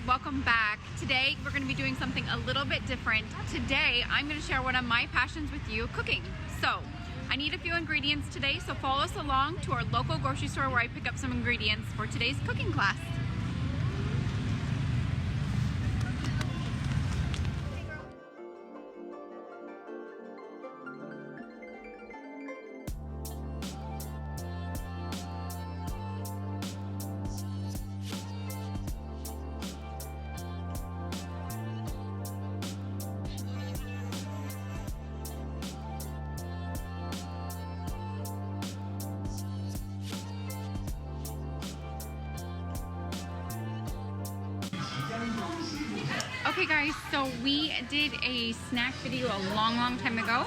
welcome back. Today we're going to be doing something a little bit different. Today I'm going to share one of my passions with you, cooking. So I need a few ingredients today, so follow us along to our local grocery store where I pick up some ingredients for today's cooking class. Okay guys, so we did a snack video a long time ago,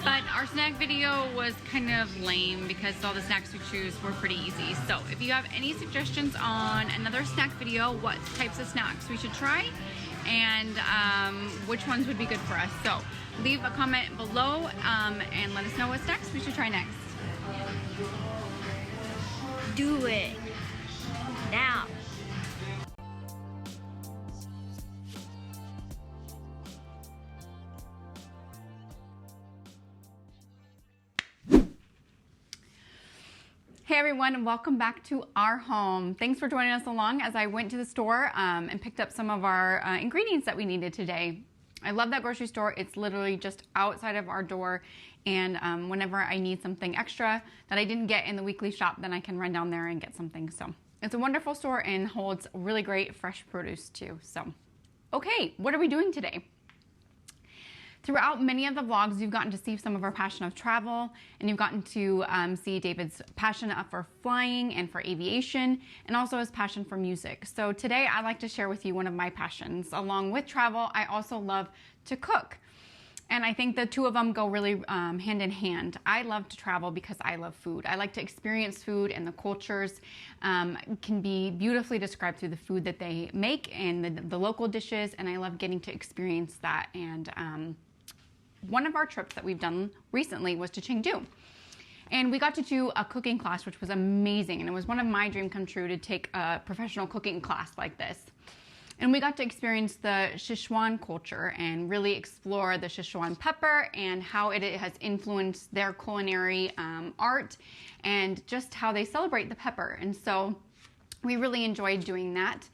but our snack video was kind of lame because all the snacks we choose were pretty easy. So if you have any suggestions on another snack video, what types of snacks we should try, and which ones would be good for us, so leave a comment below and let us know what snacks we should try next. Do it now. Hey everyone, and welcome back to our home. Thanks for joining us along as I went to the store and picked up some of our ingredients that we needed today. I love that grocery store. It's literally just outside of our door, and whenever I need something extra that I didn't get in the weekly shop, then I can run down there and get something. So it's a wonderful store and holds really great fresh produce too. So, okay, what are we doing today? Throughout many of the vlogs, you've gotten to see some of our passion of travel, and you've gotten to see David's passion for flying and for aviation, and also his passion for music. So today I'd like to share with you one of my passions. Along with travel, I also love to cook. And I think the two of them go really hand in hand. I love to travel because I love food. I like to experience food, and the cultures can be beautifully described through the food that they make and the local dishes, and I love getting to experience that. And one of our trips that we've done recently was to Chengdu, and we got to do a cooking class, which was amazing, and it was one of my dreams come true to take a professional cooking class like this. And we got to experience the Sichuan culture and really explore the Sichuan pepper and how it has influenced their culinary art and just how they celebrate the pepper. And so we really enjoyed doing that.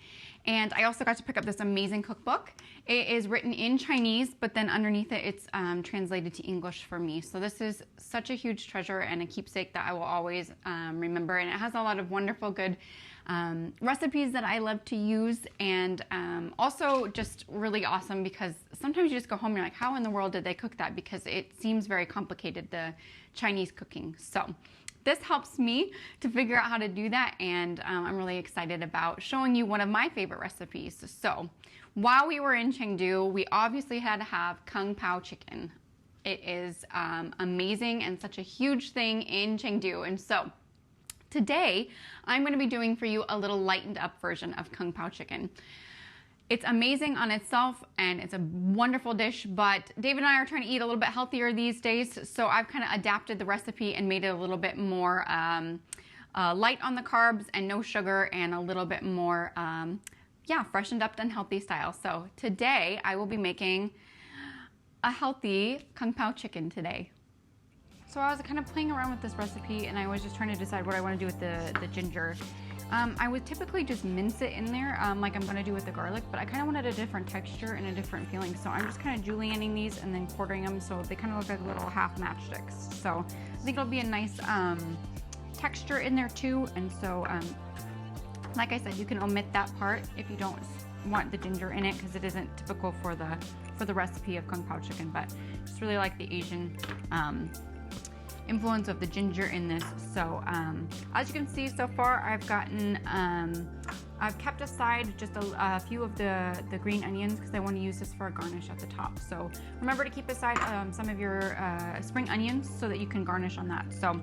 And I also got to pick up this amazing cookbook. It is written in Chinese, but then underneath it, it's translated to English for me. So this is such a huge treasure and a keepsake that I will always remember. And it has a lot of wonderful, good recipes that I love to use. And also just really awesome because sometimes you just go home and you're like, how in the world did they cook that? Because it seems very complicated, the Chinese cooking. So this helps me to figure out how to do that, and I'm really excited about showing you one of my favorite recipes. So while we were in Chengdu, we obviously had to have Kung Pao chicken. It is amazing and such a huge thing in Chengdu. And so today I'm going to be doing for you a little lightened up version of Kung Pao chicken. It's amazing on itself, and it's a wonderful dish, but David and I are trying to eat a little bit healthier these days, so I've kind of adapted the recipe and made it a little bit more light on the carbs and no sugar, and a little bit more, freshened up and healthy style. So today I will be making a healthy Kung Pao chicken today. So I was kind of playing around with this recipe, and I was just trying to decide what I want to do with the ginger. I would typically just mince it in there like I'm going to do with the garlic, but I kind of wanted a different texture and a different feeling. So I'm just kind of julienning these and then quartering them so they kind of look like little half matchsticks. So I think it'll be a nice texture in there too. And so, like I said, you can omit that part if you don't want the ginger in it, because it isn't typical for the recipe of Kung Pao chicken, but just really like the Asian influence of the ginger in this. So as you can see so far, I've kept aside just a few of the green onions because I want to use this for a garnish at the top. So remember to keep aside some of your spring onions so that you can garnish on that. So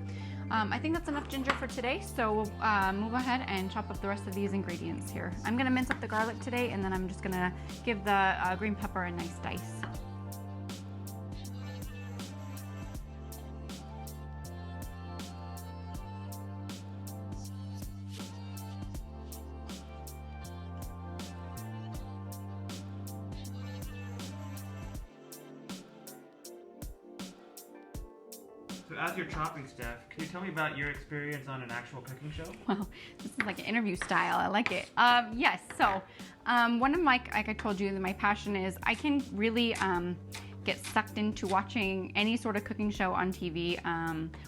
I think that's enough ginger for today, so we'll move ahead and chop up the rest of these ingredients here. I'm going to mince up the garlic today, and then I'm just going to give the green pepper a nice dice. as you're chopping, Steph, can you tell me about your experience on an actual cooking show? Well, this is like an interview style. I like it. Yes, so one of my, like I told you, my passion is I can really get sucked into watching any sort of cooking show on TV.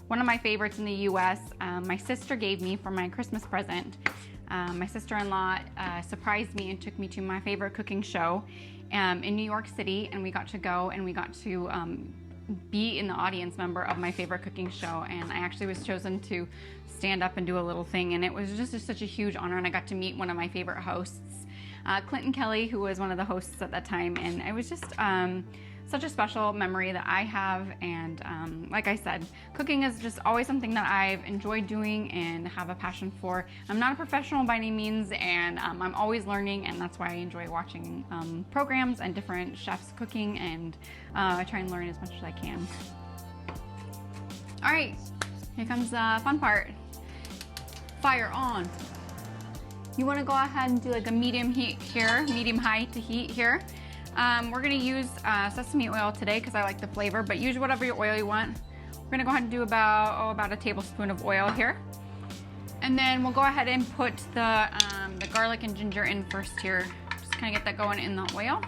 One of my favorites in the US, my sister gave me for my Christmas present. My sister-in-law surprised me and took me to my favorite cooking show in New York City, and we got to go and we got to be in the audience member of my favorite cooking show, and I actually was chosen to stand up and do a little thing, and it was just such a huge honor, and I got to meet one of my favorite hosts, Clinton Kelly, who was one of the hosts at that time, and it was just such a special memory that I have. And like I said, cooking is just always something that I've enjoyed doing and have a passion for. I'm not a professional by any means, and I'm always learning, and that's why I enjoy watching programs and different chefs cooking, and I try and learn as much as I can. All right, here comes the fun part. Fire on. You want to go ahead and do like a medium heat here, medium high to heat here. We're gonna use sesame oil today because I like the flavor, but use whatever your oil you want. We're gonna go ahead and do about a tablespoon of oil here. And then we'll go ahead and put the garlic and ginger in first here. Just kind of get that going in the oil.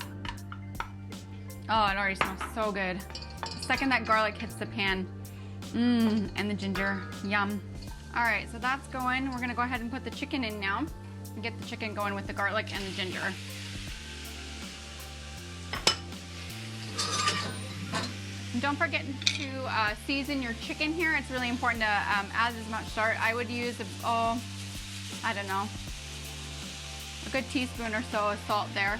Oh, it already smells so good. The second that garlic hits the pan, and the ginger, yum. All right, so that's going. We're gonna go ahead and put the chicken in now and get the chicken going with the garlic and the ginger. And don't forget to season your chicken here. It's really important to add as much salt. I would use, I don't know, a good teaspoon or so of salt there.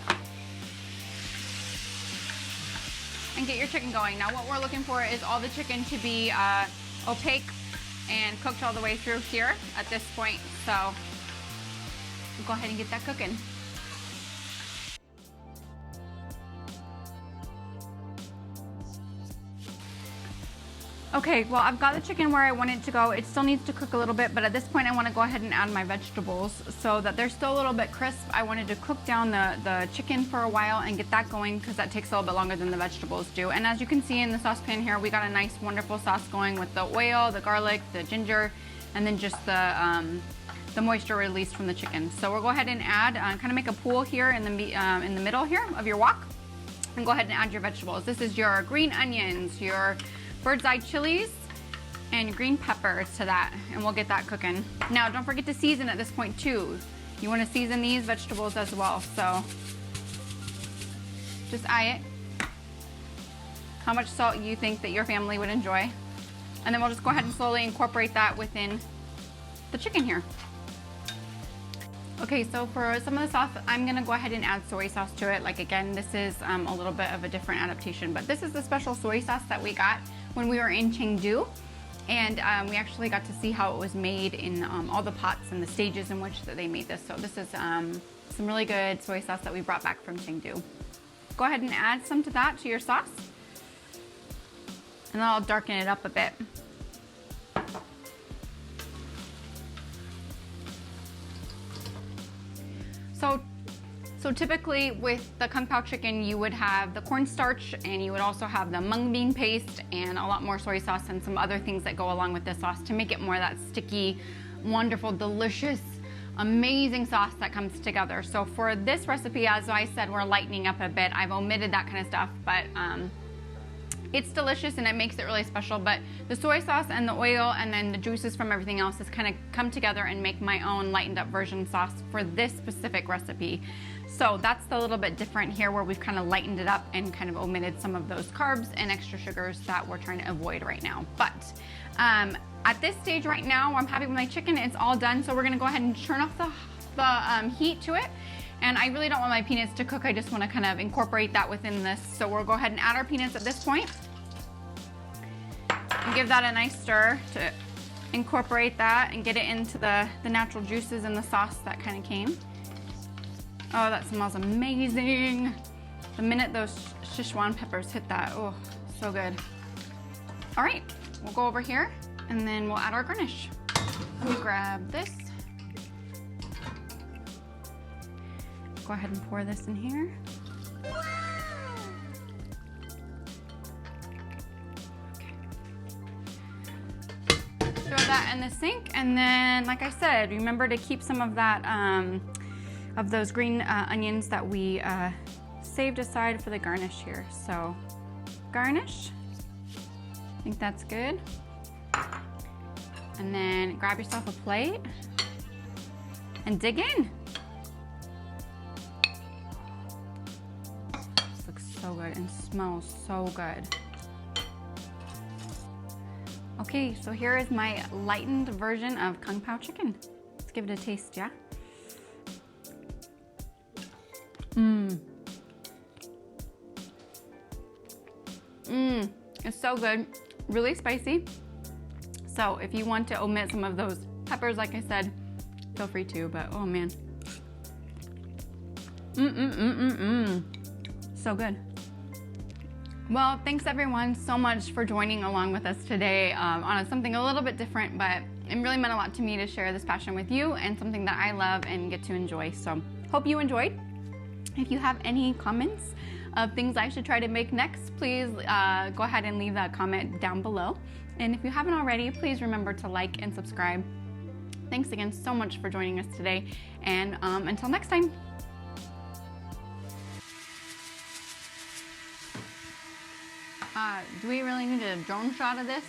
And get your chicken going. Now what we're looking for is all the chicken to be opaque and cooked all the way through here at this point. So we'll go ahead and get that cooking. Okay, well, I've got the chicken where I want it to go. It still needs to cook a little bit, but at this point I want to go ahead and add my vegetables so that they're still a little bit crisp. I wanted to cook down the chicken for a while and get that going because that takes a little bit longer than the vegetables do. And as you can see in the saucepan here, we got a nice, wonderful sauce going with the oil, the garlic, the ginger, and then just the moisture released from the chicken. So we'll go ahead and add, kind of make a pool here in the middle here of your wok, and go ahead and add your vegetables. This is your green onions, your bird's eye chilies, and your green peppers to that, and we'll get that cooking. Now, don't forget to season at this point too. You want to season these vegetables as well, so just eye it. How much salt you think that your family would enjoy. And then we'll just go ahead and slowly incorporate that within the chicken here. Okay, so for some of the sauce, I'm gonna go ahead and add soy sauce to it. Like again, this is a little bit of a different adaptation, but this is the special soy sauce that we got when we were in Chengdu. And we actually got to see how it was made in all the pots and the stages in which that they made this. So this is some really good soy sauce that we brought back from Chengdu. Go ahead and add some to that, to your sauce. And then I'll darken it up a bit. So typically with the Kung Pao chicken, you would have the cornstarch, and you would also have the mung bean paste and a lot more soy sauce and some other things that go along with this sauce to make it more that sticky, wonderful, delicious, amazing sauce that comes together. So for this recipe, as I said, we're lightening up a bit. I've omitted that kind of stuff, but it's delicious and it makes it really special. But the soy sauce and the oil and then the juices from everything else has kind of come together and make my own lightened up version sauce for this specific recipe. So that's a little bit different here, where we've kind of lightened it up and kind of omitted some of those carbs and extra sugars that we're trying to avoid right now. But at this stage right now, I'm happy with my chicken. It's all done. So we're gonna go ahead and turn off the heat to it. And I really don't want my peanuts to cook. I just want to kind of incorporate that within this. So we'll go ahead and add our peanuts at this point. And give that a nice stir to incorporate that and get it into the natural juices and the sauce that kind of came. Oh, that smells amazing. The minute those Szechuan peppers hit that, oh, so good. All right, we'll go over here and then we'll add our garnish. Let me grab this. Go ahead and pour this in here. Okay. in the sink, and then, like I said, remember to keep some of that, of those green onions that we saved aside for the garnish here. So, garnish. I think that's good. And then grab yourself a plate and dig in. This looks so good and smells so good. Okay, so here is my lightened version of Kung Pao chicken. Let's give it a taste, yeah? It's so good, really spicy. So if you want to omit some of those peppers, like I said, feel free to, but oh man. So good. Well, thanks everyone so much for joining along with us today on something a little bit different, but it really meant a lot to me to share this passion with you and something that I love and get to enjoy. So hope you enjoyed. If you have any comments of things I should try to make next, please go ahead and leave that comment down below. And if you haven't already, please remember to like and subscribe. Thanks again so much for joining us today, and until next time. Do we really need a drone shot of this?